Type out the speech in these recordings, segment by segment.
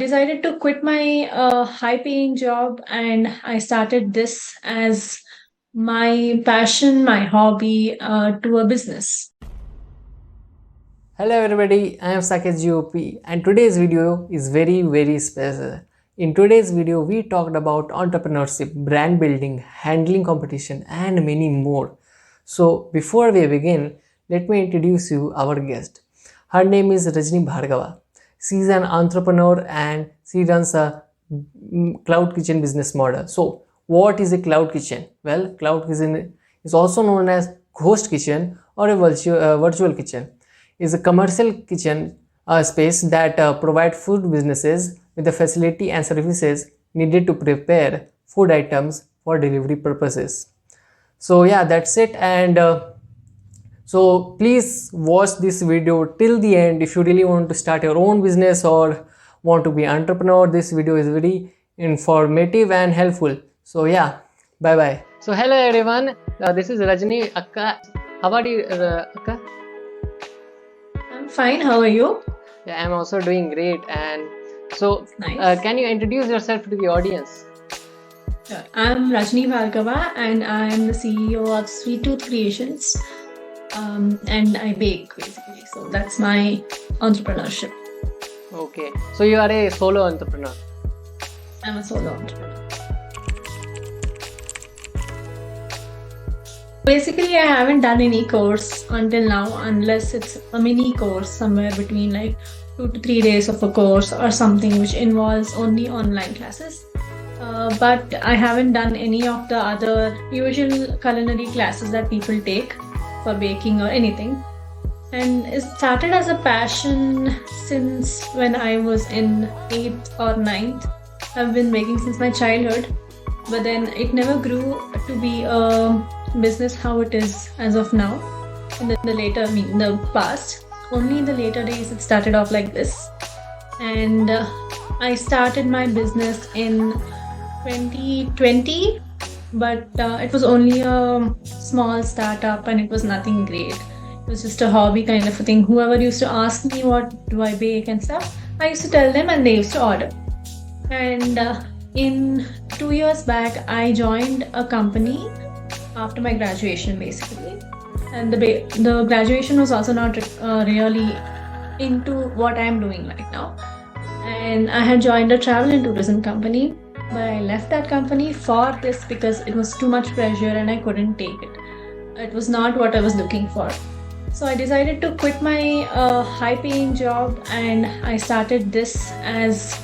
Decided to quit my high paying job and I started this as my passion, my hobby to a business. Hello everybody, I am Saket GOP and today's video is very special. In today's video, we talked about entrepreneurship, brand building, handling competition and many more. So before we begin, let me introduce you our guest. Her name is Rajini Bhargava. She is an entrepreneur and she runs a cloud kitchen business model. So what is a cloud kitchen? Well, cloud kitchen is also known as ghost kitchen or a virtual kitchen is a commercial kitchen space that provide food businesses with the facility and services needed to prepare food items for delivery purposes. So yeah, that's it. And so please watch this video till the end if you really want to start your own business or want to be entrepreneur. This video is very informative and helpful. So yeah, bye bye. So hello everyone, this is Rajini Akka. How are you, Akka? I'm fine. How are you? Yeah, I'm also doing great. And so, Nice. can you introduce yourself to the audience? Sure. I'm Rajini Bhargava and I'm the CEO of Sweet Tooth Creations. And I bake basically. So that's my entrepreneurship. Okay, so you are a solo entrepreneur. I'm a solo entrepreneur. Basically, I haven't done any course until now, unless it's a mini course somewhere between like 2 to 3 days of a course or something which involves only online classes. But I haven't done any of the other usual culinary classes that people take for baking or anything. And it started as a passion since when I was in 8th or 9th. I've been baking since my childhood, but then it never grew to be a business how it is as of now. In the past, only in the later days it started off like this. And I started my business in 2020, but it was only a small startup and it was nothing great. It was just a hobby kind of a thing. Whoever used to ask me what do I bake and stuff, I used to tell them and they used to order. And in 2 years back, I joined a company after my graduation basically. And the graduation was also not really into what I'm doing right now. And I had joined a travel and tourism company, but I left that company for this because it was too much pressure and I couldn't take it. It was not what I was looking for. So I decided to quit my high paying job and I started this as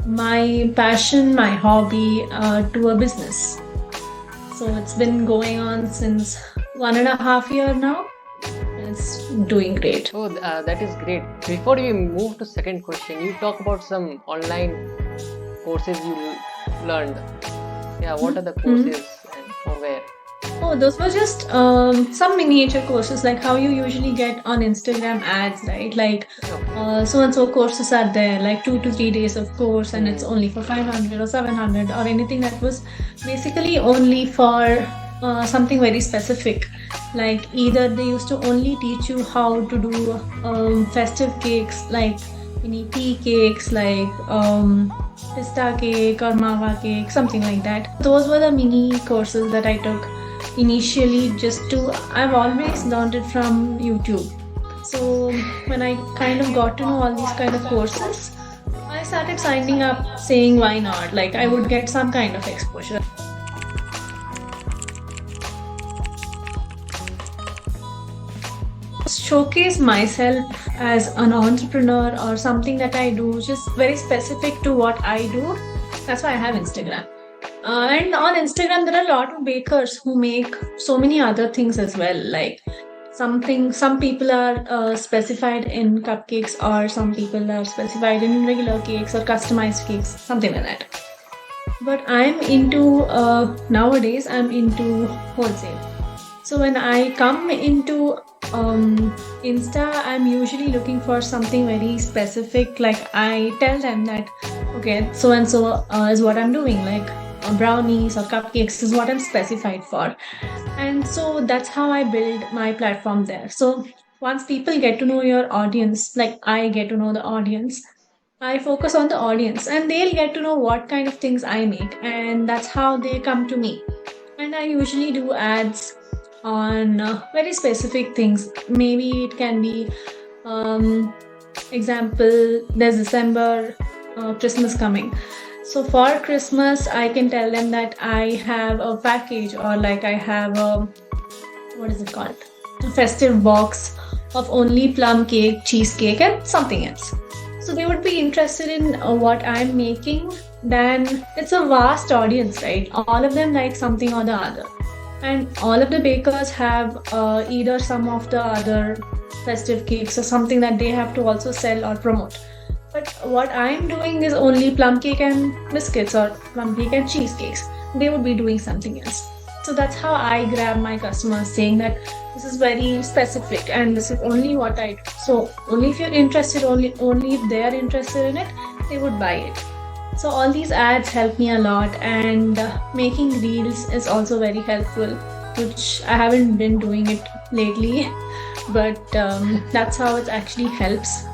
my passion, my hobby to a business. So it's been going on since 1.5 years now. It's doing great. Oh, that is great. Before we move to second question, you talk about some online courses you learned. Yeah, what are the courses and from where? Oh, those were just some miniature courses, like how you usually get on Instagram ads, right? Like so and so courses are there, like 2 to 3 days of course, and it's only for 500 or 700 or anything that was basically only for something very specific. Like either they used to only teach you how to do festive cakes, like mini tea cakes, like pista cake or mawa cake, something like that. Those were the mini courses that I took initially I've always learned it from YouTube. So when I kind of got to know all these kind of courses, I started signing up saying why not? Like I would get some kind of exposure. Showcase myself as an entrepreneur or something that I do, just very specific to what I do. That's why I have Instagram. And on Instagram, there are a lot of bakers who make so many other things as well. Like some people are specified in cupcakes, or some people are specified in regular cakes or customized cakes, something like that. But I'm into nowadays, I'm into wholesale. So when I come into Insta, I'm usually looking for something very specific. Like I tell them that, okay, so and so is what I'm doing. Like brownies or cupcakes is what I'm specified for. And so that's how I build my platform there. So once people get to know your audience, like I get to know the audience, I focus on the audience and they'll get to know what kind of things I make, and that's how they come to me. And I usually do ads on very specific things. Maybe it can be, um, example, there's December, Christmas coming. So for Christmas, I can tell them that I have a package, or like I have a, what is it called? A festive box of only plum cake, cheesecake, and something else. So they would be interested in what I'm making. Then it's a vast audience, right? All of them like something or the other. And all of the bakers have either some of the other festive cakes or something that they have to also sell or promote. But what I'm doing is only plum cake and biscuits, or plum cake and cheesecakes. They would be doing something else. So that's how I grab my customers, saying that this is very specific and this is only what I do. So only if you're interested, only if they're interested in it, they would buy it. So all these ads help me a lot, and making reels is also very helpful, which I haven't been doing it lately, but that's how it actually helps.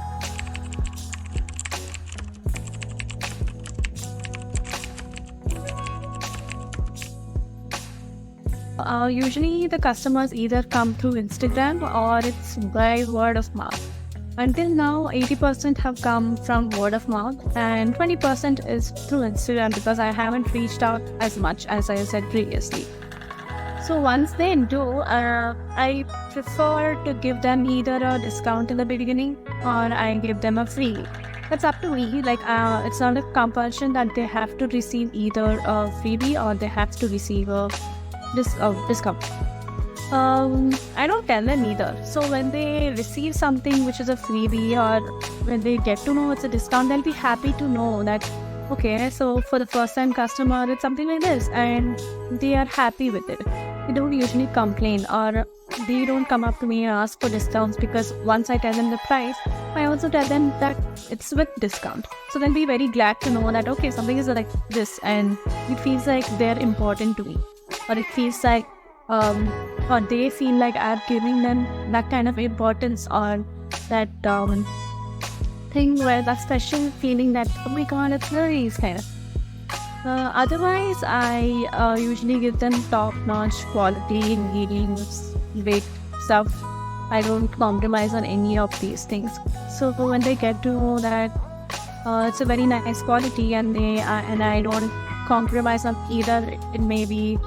Usually the customers either come through Instagram or it's by word of mouth. Until now, 80% have come from word of mouth and 20% is through Instagram, because I haven't reached out as much as I said previously. So once they do, I prefer to give them either a discount in the beginning or I give them a free. That's up to me. Like, it's not a compulsion that they have to receive either a freebie or they have to receive a discount. I don't tell them either. So when they receive something which is a freebie, or when they get to know it's a discount, they'll be happy to know that, okay, so for the first time customer, it's something like this, and they are happy with it. They don't usually complain, or they don't come up to me and ask for discounts, because once I tell them the price, I also tell them that it's with discount. So they'll be very glad to know that, okay, something is like this, and it feels like they're important to me, or it feels like or they feel like I'm giving them that kind of importance, or that thing where that special feeling that, oh my god, it's nice kind of. Otherwise, I usually give them top-notch quality ingredients, great stuff. I don't compromise on any of these things. So when they get to know that it's a very nice quality, and I don't compromise on either, it may be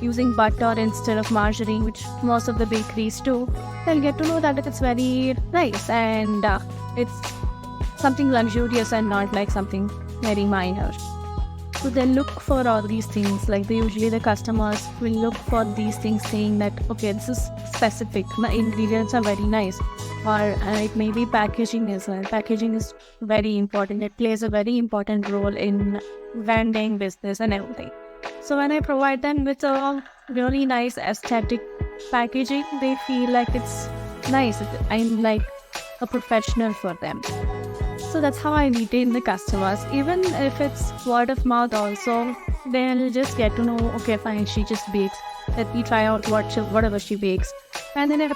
using butter instead of margarine, which most of the bakeries do, they'll get to know that it's very nice, and it's something luxurious and not like something very minor. So they look for all these things. Like, the customers will look for these things, saying that, okay, this is specific, the ingredients are very nice, or it may be packaging as well. Packaging is very important. It plays a very important role in branding, business, and everything. So when I provide them with a really nice aesthetic packaging, they feel like it's nice. I'm like a professional for them. So that's how I retain the customers. Even if it's word of mouth also, they'll just get to know, okay, fine, she just bakes. Let me try out whatever she bakes. And then I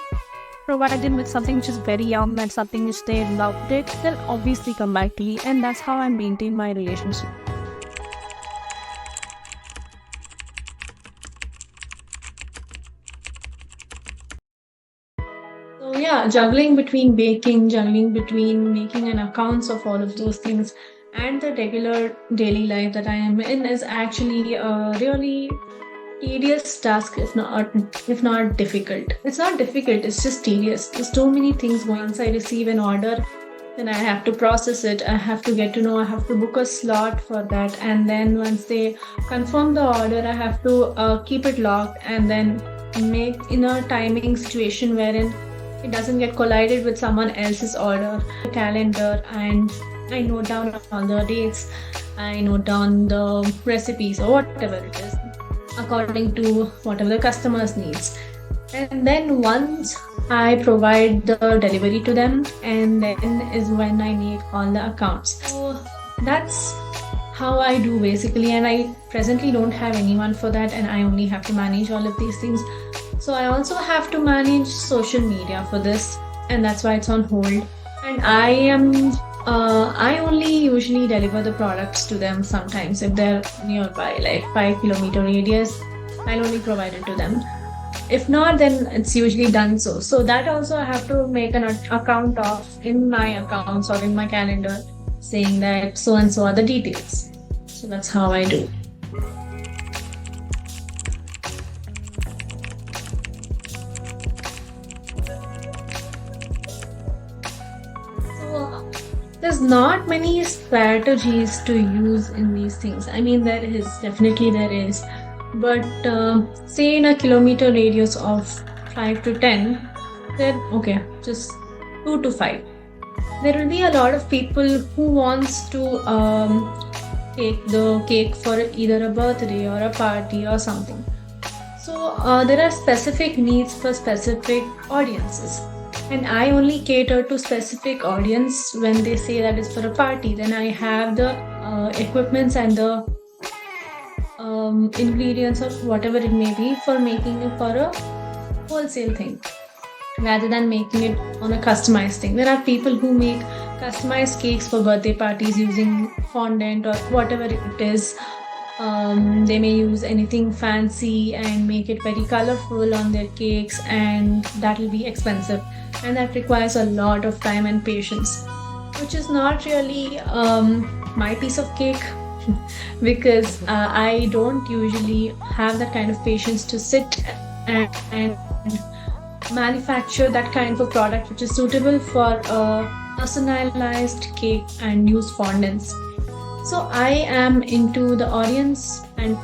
provide them with something which is very yum and something which they loved it, they'll obviously come back to me. And that's how I maintain my relationship. So yeah, juggling between baking, juggling between making an accounts of all of those things, and the regular daily life that I am in is actually a really tedious task, if not difficult. It's not difficult, it's just tedious. There's so many things. Once I receive an order, then I have to process it. I have to get to know. I have to book a slot for that, and then once they confirm the order, I have to keep it locked, and then make in a timing situation wherein it doesn't get collided with someone else's order. Calendar, and I note down all the dates. I note down the recipes or whatever it is, according to whatever the customer's needs. And then once I provide the delivery to them, and then is when I make all the accounts. So that's how I do basically, and I presently don't have anyone for that, and I only have to manage all of these things. So I also have to manage social media for this, and that's why it's on hold. And I am I only usually deliver the products to them sometimes if they're nearby, like 5 kilometer radius. I'll only provide it to them. If not, then it's usually done so. So that also I have to make an account of in my accounts or in my calendar saying that so and so are the details. So that's how I do. So there's not many strategies to use in these things. I mean, there is. But say in a kilometer radius of 5 to 10, then okay, just 2 to 5. There will be a lot of people who wants to take the cake for either a birthday or a party or something. So there are specific needs for specific audiences. And I only cater to specific audience when they say that it's for a party. Then I have the equipments and the ingredients of whatever it may be for making it for a wholesale thing rather than making it on a customized thing. There are people who make customized cakes for birthday parties using fondant or whatever it is. They may use anything fancy and make it very colorful on their cakes, and that will be expensive, and that requires a lot of time and patience, which is not really my piece of cake. Because I don't usually have that kind of patience to sit and manufacture that kind of a product which is suitable for a personalized cake and use fondants. So I am into the audience, and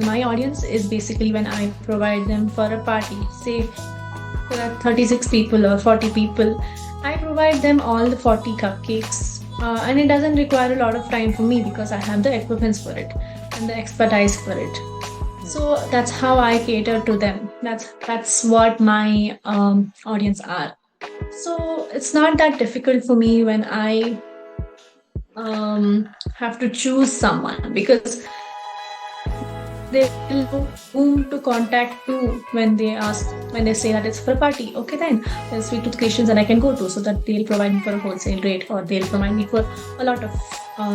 my audience is basically when I provide them for a party. Say there are 36 people or 40 people, I provide them all the 40 cupcakes. And it doesn't require a lot of time for me because I have the equipments for it and the expertise for it. So that's how I cater to them. That's what my audience are. So it's not that difficult for me when I have to choose someone, because they will know whom to contact to when they say that it's for a party. Okay, then there's sweet tooth creations that I can go to, so that they'll provide me for a wholesale rate, or they'll provide me for a lot of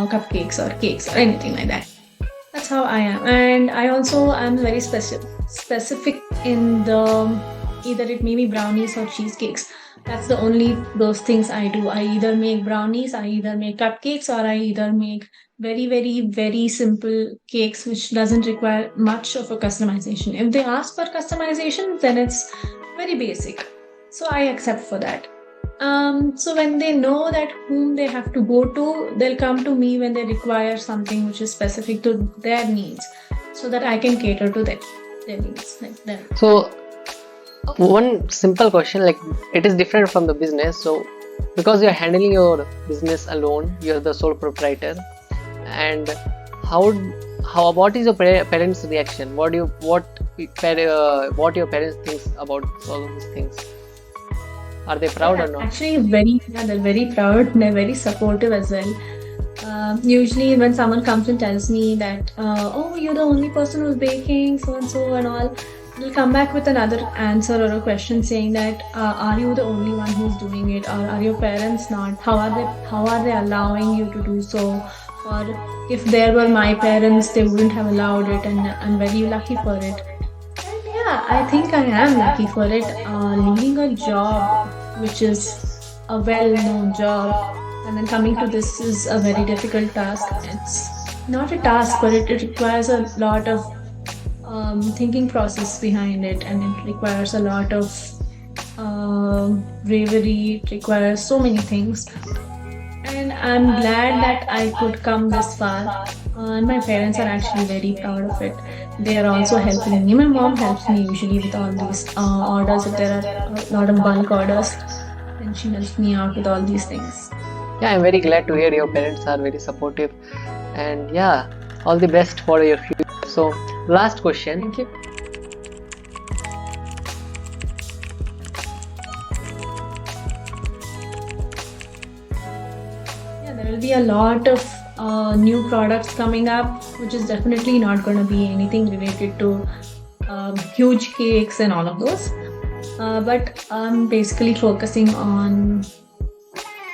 cupcakes or cakes or anything like that. That's how I am. And I also am very specific in the, either it may be brownies or cheesecakes. That's the only those things I do. I either make brownies, I either make cupcakes, or I either make very simple cakes which doesn't require much of a customization. If they ask for customization, then it's very basic, so I accept for that. So when they know that whom they have to go to, they'll come to me when they require something which is specific to their needs, so that I can cater to their needs like them. So one simple question, like it is different from the business. So because you're handling your business alone, you're the sole proprietor, and what is your parents' reaction? What your parents thinks about all of these things? Are they proud or not? Actually, they're very proud and they're very supportive as well. Usually when someone comes and tells me that, oh, you're the only person who's baking so and all, they'll come back with another answer or a question saying that, are you the only one who's doing it, or are your parents not? How are they allowing you to do so? Or if there were my parents, they wouldn't have allowed it, and I'm very lucky for it. And yeah, I think I am lucky for it. Leaving a job which is a well-known job and then coming to this is a very difficult task. It's not a task, but it requires a lot of thinking process behind it, and it requires a lot of bravery. It requires so many things. And I'm glad that I could come this far. And my parents are actually very proud of it. They are also helping me. My mom helps me usually with all these orders. If there are a lot of bulk orders, then she helps me out with all these things. Yeah, I'm very glad to hear your parents are very supportive. And yeah, all the best for your future. So, last question. Thank you. There will be a lot of new products coming up, which is definitely not going to be anything related to huge cakes and all of those. But I'm basically focusing on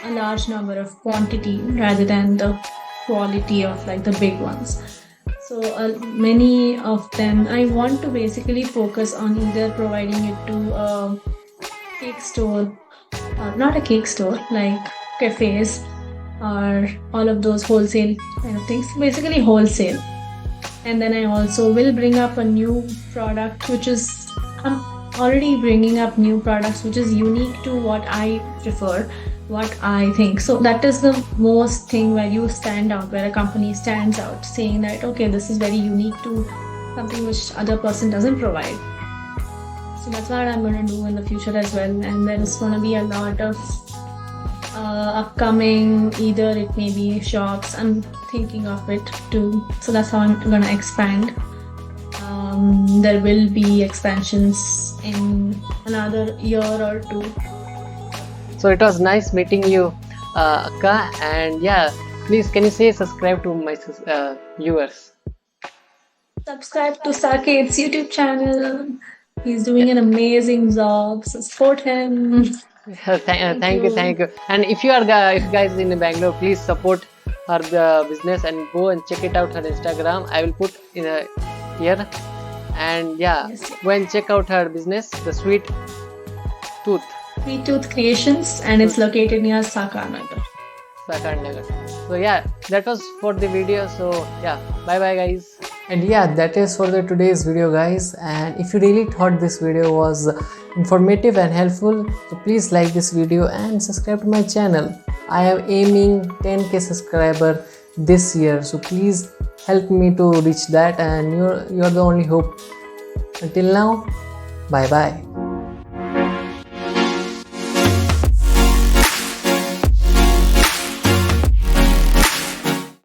a large number of quantity rather than the quality of like the big ones. So many of them, I want to basically focus on either providing it to a cake store, not a cake store, like cafes or all of those wholesale kind of things, basically wholesale. And then I also will bring up a new product, which is I'm already bringing up new products, which is unique to what I prefer, what I think. So that is the most thing where you stand out, where a company stands out, saying that okay, this is very unique to something which other person doesn't provide. So that's what I'm going to do in the future as well. And there's going to be a lot of upcoming, either it may be shops, I'm thinking of it too. So that's how I'm going to expand. There will be expansions in another year or two. So it was nice meeting you, Akka, and yeah, please can you say subscribe to my viewers? Subscribe to Saket's YouTube channel. He's doing an amazing job. So support him. Thank you. And if you guys in Bangalore, please support her business and go and check it out her Instagram. I will put in here. And yeah, Yes. go and check out her business, the Sweet Tooth. Sweet Tooth Creations, and it's located near Sakarnagar. Nagar. So yeah, that was for the video. So yeah, bye bye guys. And yeah, that is for the today's video guys. And if you really thought this video was informative and helpful, so please like this video and subscribe to my channel. I am aiming 10k subscriber this year, so please help me to reach that, and you're the only hope. Until now, bye bye.